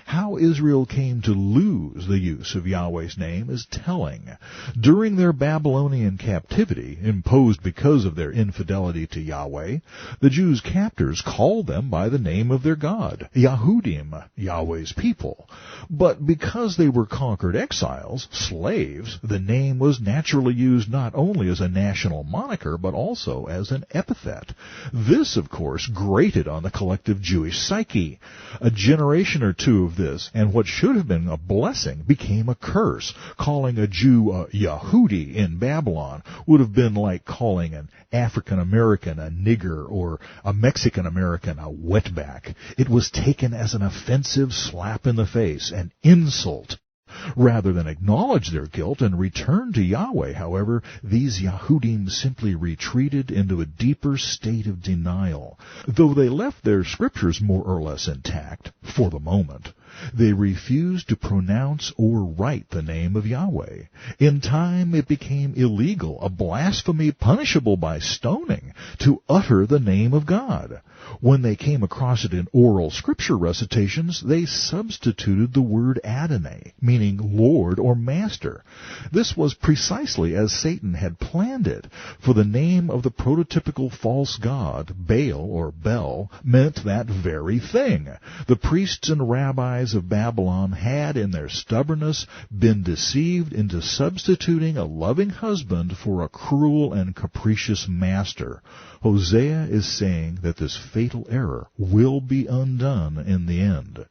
How Israel came to lose the use of Yahweh's name is telling. During their Babylonian captivity, imposed because of their infidelity to Yahweh, the Jews' captors called them by the name of their God, Yahudim, Yahweh's people. But because they were conquered exiles, slaves, the name was naturally used not only as a national moniker, but also as an epithet. This, of course, grated on the collective Jewish psyche. A generation or two of this, and what should have been a blessing became a curse. Calling a Jew a Yahudi in Babylon would have been like calling an African American a nigger or a Mexican American a wetback. It was taken as an offensive slap in the face, an insult. Rather than acknowledge their guilt and return to Yahweh, however, these Yahudim simply retreated into a deeper state of denial. Though they left their scriptures more or less intact, for the moment, they refused to pronounce or write the name of Yahweh. In time it became illegal, a blasphemy punishable by stoning, to utter the name of God. When they came across it in oral scripture recitations, they substituted the word Adonai, meaning Lord or Master. This was precisely as Satan had planned it, for the name of the prototypical false god, Baal or Bel, meant that very thing. The priests and rabbis of Babylon had, in their stubbornness, been deceived into substituting a loving husband for a cruel and capricious master. Hosea is saying that this fatal error will be undone in the end.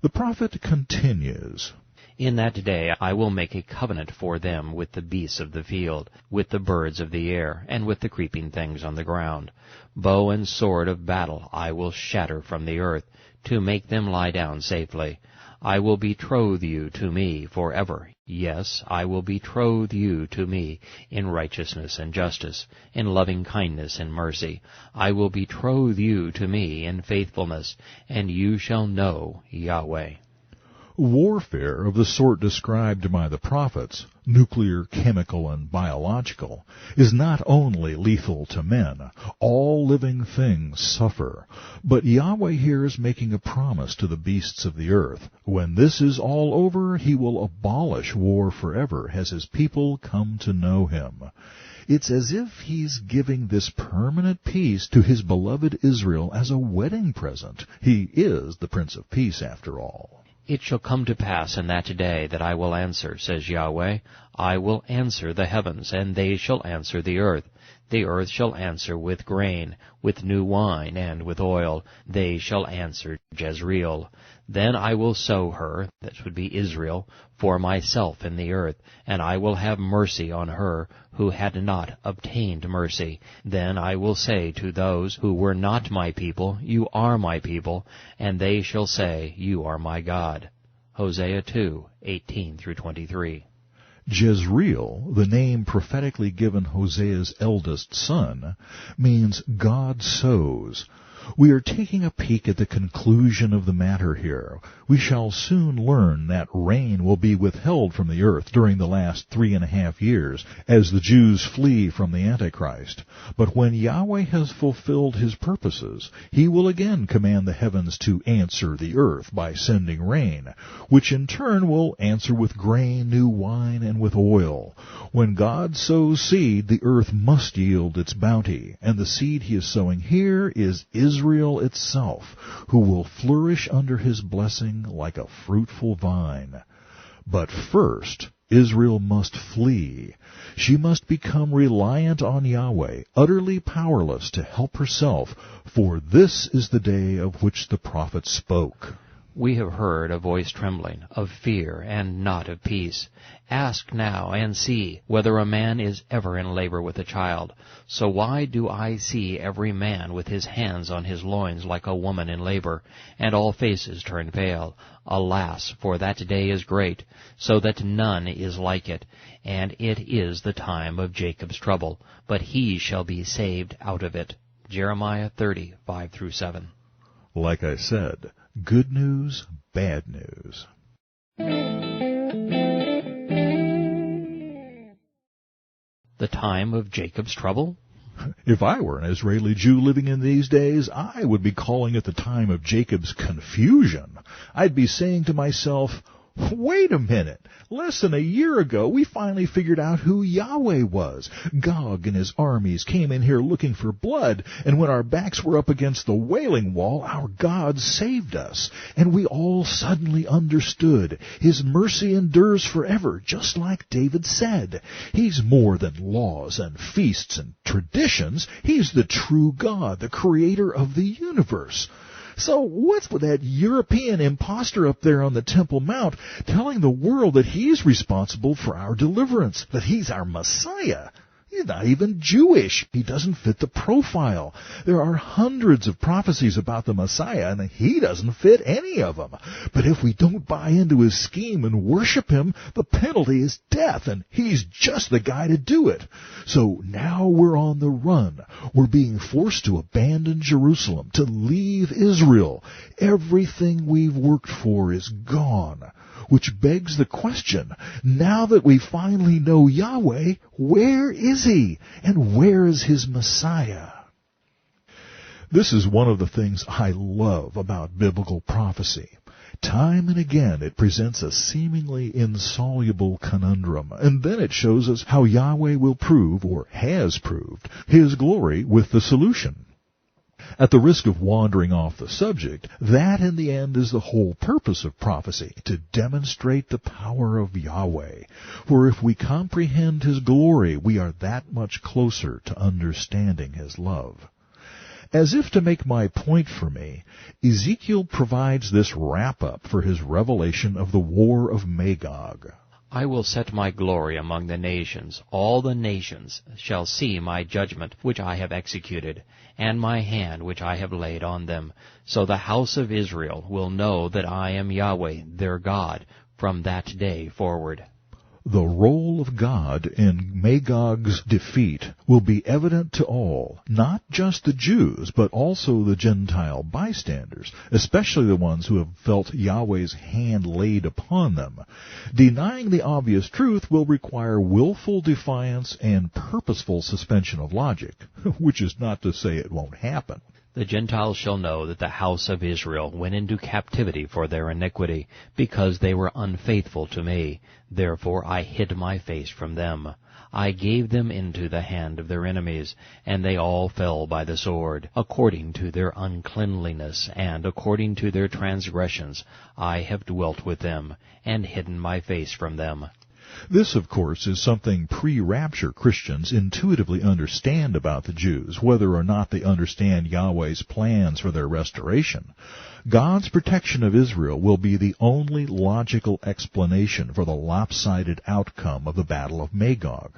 The prophet continues, In that day I will make a covenant for them with the beasts of the field, with the birds of the air, and with the creeping things on the ground. Bow and sword of battle I will shatter from the earth, to make them lie down safely. I will betroth you to me forever. Yes, I will betroth you to me in righteousness and justice, in loving kindness and mercy. I will betroth you to me in faithfulness, and you shall know Yahweh. Warfare of the sort described by the prophets, nuclear, chemical, and biological, is not only lethal to men. All living things suffer. But Yahweh here is making a promise to the beasts of the earth. When this is all over, he will abolish war forever as his people come to know him. It's as if he's giving this permanent peace to his beloved Israel as a wedding present. He is the Prince of Peace, after all. It shall come to pass in that day that I will answer, says Yahweh. I will answer the heavens, and they shall answer the earth. The earth shall answer with grain, with new wine, and with oil. They shall answer Jezreel. Then I will sow her, that would be Israel, for myself in the earth, and I will have mercy on her who had not obtained mercy. Then I will say to those who were not my people, You are my people, and they shall say, You are my God. Hosea 2:18-23. Jezreel, the name prophetically given Hosea's eldest son, means God sows. We are taking a peek at the conclusion of the matter here. We shall soon learn that rain will be withheld from the earth during the last 3.5 years as the Jews flee from the Antichrist. But when Yahweh has fulfilled his purposes, he will again command the heavens to answer the earth by sending rain, which in turn will answer with grain, new wine, and with oil. When God sows seed, the earth must yield its bounty, and the seed he is sowing here is Israel itself, who will flourish under his blessing like a fruitful vine. But first, Israel must flee. She must become reliant on Yahweh, utterly powerless to help herself, for this is the day of which the prophet spoke. We have heard a voice trembling, of fear and not of peace. Ask now and see whether a man is ever in labor with a child. So why do I see every man with his hands on his loins like a woman in labor, and all faces turn pale? Alas, for that day is great, so that none is like it, and it is the time of Jacob's trouble, but he shall be saved out of it. Jeremiah 30:5-7. Like I said, good news, bad news. The time of Jacob's trouble? If I were an Israeli Jew living in these days, I would be calling it the time of Jacob's confusion. I'd be saying to myself, wait a minute. Less than a year ago, we finally figured out who Yahweh was. Gog and his armies came in here looking for blood, and when our backs were up against the Wailing Wall, our God saved us. And we all suddenly understood. His mercy endures forever, just like David said. He's more than laws and feasts and traditions. He's the true God, the creator of the universe. So what's with that European imposter up there on the Temple Mount telling the world that he's responsible for our deliverance, that he's our Messiah? He's not even Jewish. He doesn't fit the profile. There are hundreds of prophecies about the Messiah, and he doesn't fit any of them. But if we don't buy into his scheme and worship him, the penalty is death, and he's just the guy to do it. So now we're on the run. We're being forced to abandon Jerusalem, to leave Israel. Everything we've worked for is gone. Which begs the question, now that we finally know Yahweh, where is he? And where is his Messiah? This is one of the things I love about biblical prophecy. Time and again it presents a seemingly insoluble conundrum, and then it shows us how Yahweh will prove, or has proved, his glory with the solution. At the risk of wandering off the subject, that in the end is the whole purpose of prophecy, to demonstrate the power of Yahweh. For if we comprehend his glory, we are that much closer to understanding his love. As if to make my point for me, Ezekiel provides this wrap-up for his revelation of the war of Magog. I will set my glory among the nations. All the nations shall see my judgment which I have executed, and my hand which I have laid on them. So the house of Israel will know that I am Yahweh, their God, from that day forward. The role of God in Magog's defeat will be evident to all, not just the Jews, but also the Gentile bystanders, especially the ones who have felt Yahweh's hand laid upon them. Denying the obvious truth will require willful defiance and purposeful suspension of logic, which is not to say it won't happen. The Gentiles shall know that the house of Israel went into captivity for their iniquity, because they were unfaithful to me. Therefore I hid my face from them. I gave them into the hand of their enemies, and they all fell by the sword. According to their uncleanliness, and according to their transgressions, I have dwelt with them, and hidden my face from them. This, of course, is something pre-rapture Christians intuitively understand about the Jews, whether or not they understand Yahweh's plans for their restoration. God's protection of Israel will be the only logical explanation for the lopsided outcome of the Battle of Magog.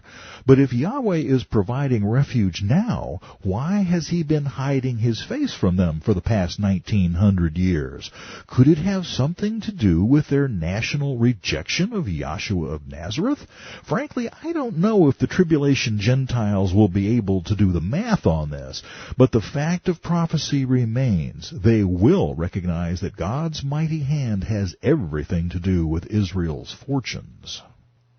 But if Yahweh is providing refuge now, why has he been hiding his face from them for the past 1900 years? Could it have something to do with their national rejection of Yahshua of Nazareth? Frankly, I don't know if the tribulation Gentiles will be able to do the math on this, but the fact of prophecy remains. They will recognize that God's mighty hand has everything to do with Israel's fortunes.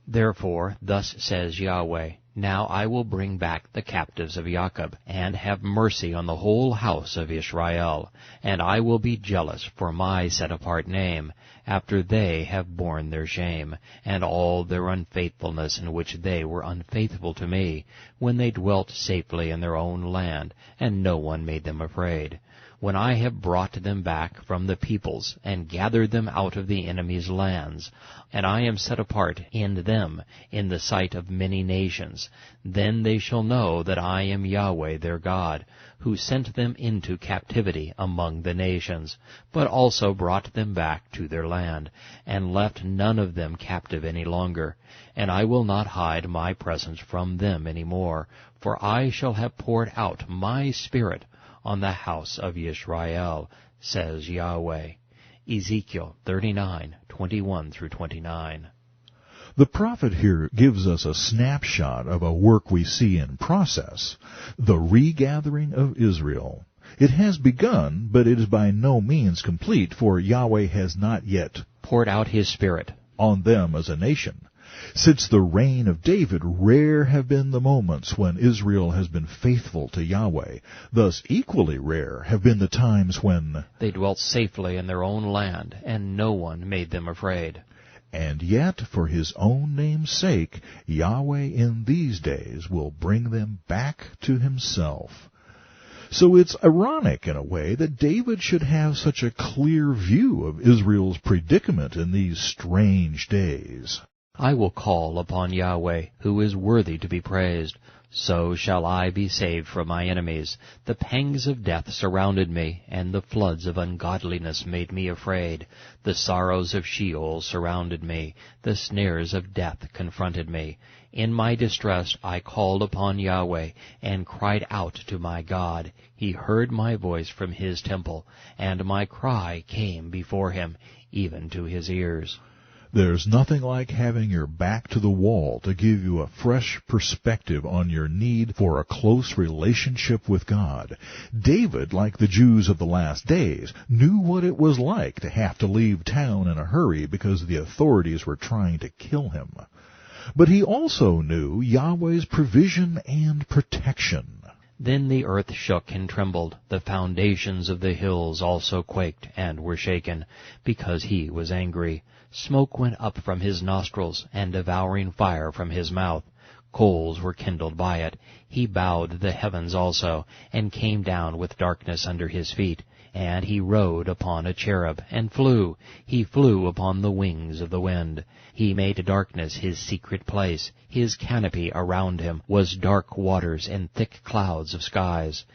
Therefore, thus says Yahweh, now I will bring back the captives of Jacob, and have mercy on the whole house of Israel. And I will be jealous for my set-apart name, after they have borne their shame, and all their unfaithfulness in which they were unfaithful to me, when they dwelt safely in their own land, and no one made them afraid. When I have brought them back from the peoples, and gathered them out of the enemy's lands, and I am set apart in them in the sight of many nations, then they shall know that I am Yahweh their God, who sent them into captivity among the nations, but also brought them back to their land, and left none of them captive any longer. And I will not hide my presence from them any more, for I shall have poured out my Spirit on the house of Yisrael, says Yahweh. Ezekiel 39:21-29. The prophet here gives us a snapshot of a work we see in process, the regathering of Israel. It has begun, but it is by no means complete, for Yahweh has not yet poured out his Spirit on them as a nation. Since the reign of David, rare have been the moments when Israel has been faithful to Yahweh. Thus equally rare have been the times when they dwelt safely in their own land, and no one made them afraid. And yet, for his own name's sake, Yahweh in these days will bring them back to himself. So it's ironic, in a way, that David should have such a clear view of Israel's predicament in these strange days. I will call upon Yahweh, who is worthy to be praised. So shall I be saved from my enemies. The pangs of death surrounded me, and the floods of ungodliness made me afraid. The sorrows of Sheol surrounded me. The snares of death confronted me. In my distress I called upon Yahweh, and cried out to my God. He heard my voice from his temple, and my cry came before him, even to his ears. There's nothing like having your back to the wall to give you a fresh perspective on your need for a close relationship with God. David, like the Jews of the last days, knew what it was like to have to leave town in a hurry because the authorities were trying to kill him. But he also knew Yahweh's provision and protection. Then the earth shook and trembled. The foundations of the hills also quaked and were shaken, because he was angry. Smoke went up from his nostrils, and devouring fire from his mouth. Coals were kindled by it. He bowed the heavens also, and came down with darkness under his feet. And he rode upon a cherub, and flew. He flew upon the wings of the wind. He made darkness his secret place. His canopy around him was dark waters and thick clouds of skies.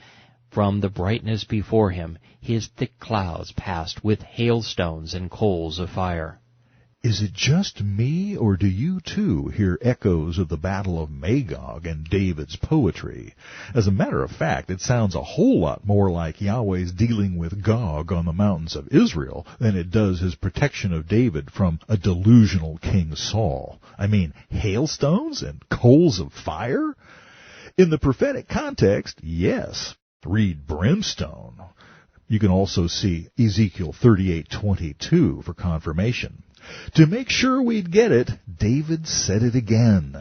From the brightness before him his thick clouds passed with hailstones and coals of fire. Is it just me, or do you too hear echoes of the Battle of Magog in David's poetry? As a matter of fact, it sounds a whole lot more like Yahweh's dealing with Gog on the mountains of Israel than it does his protection of David from a delusional King Saul. I mean, hailstones and coals of fire? In the prophetic context, yes. Read brimstone. You can also see Ezekiel 38:22 for confirmation. To make sure we'd get it, David said it again.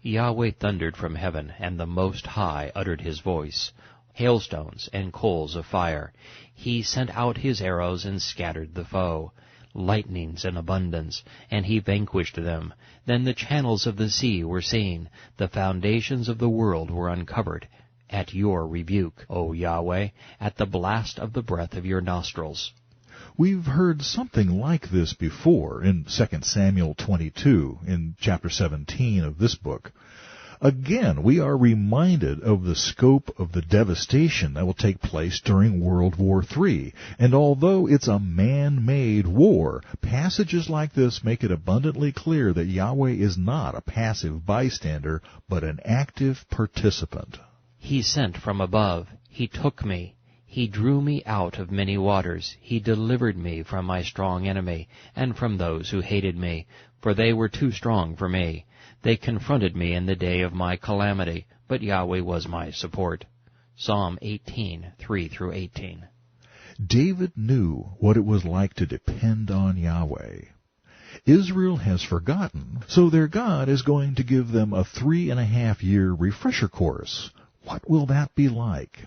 Yahweh thundered from heaven, and the Most High uttered his voice. Hailstones and coals of fire. He sent out his arrows and scattered the foe. Lightnings in abundance, and he vanquished them. Then the channels of the sea were seen. The foundations of the world were uncovered. At your rebuke, O Yahweh, at the blast of the breath of your nostrils. We've heard something like this before in 2 Samuel 22, in chapter 17 of this book. Again, we are reminded of the scope of the devastation that will take place during World War III. And although it's a man-made war, passages like this make it abundantly clear that Yahweh is not a passive bystander, but an active participant. He sent from above. He took me. He drew me out of many waters. He delivered me from my strong enemy, and from those who hated me, for they were too strong for me. They confronted me in the day of my calamity, but Yahweh was my support. Psalm 18:3-18. David knew what it was like to depend on Yahweh. Israel has forgotten, so their God is going to give them a 3.5-year refresher course. What will that be like?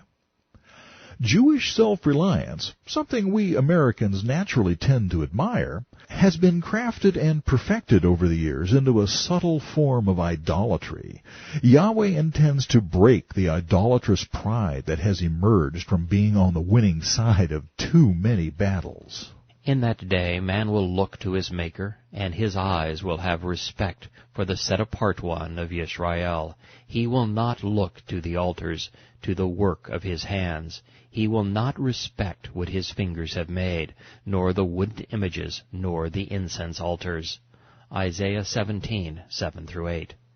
Jewish self-reliance, something we Americans naturally tend to admire, has been crafted and perfected over the years into a subtle form of idolatry. Yahweh intends to break the idolatrous pride that has emerged from being on the winning side of too many battles. In that day man will look to his Maker, and his eyes will have respect for the set-apart one of Yisrael. He will not look to the altars, to the work of his hands. He will not respect what his fingers have made, nor the wood images, nor the incense altars. Isaiah 17:7-8.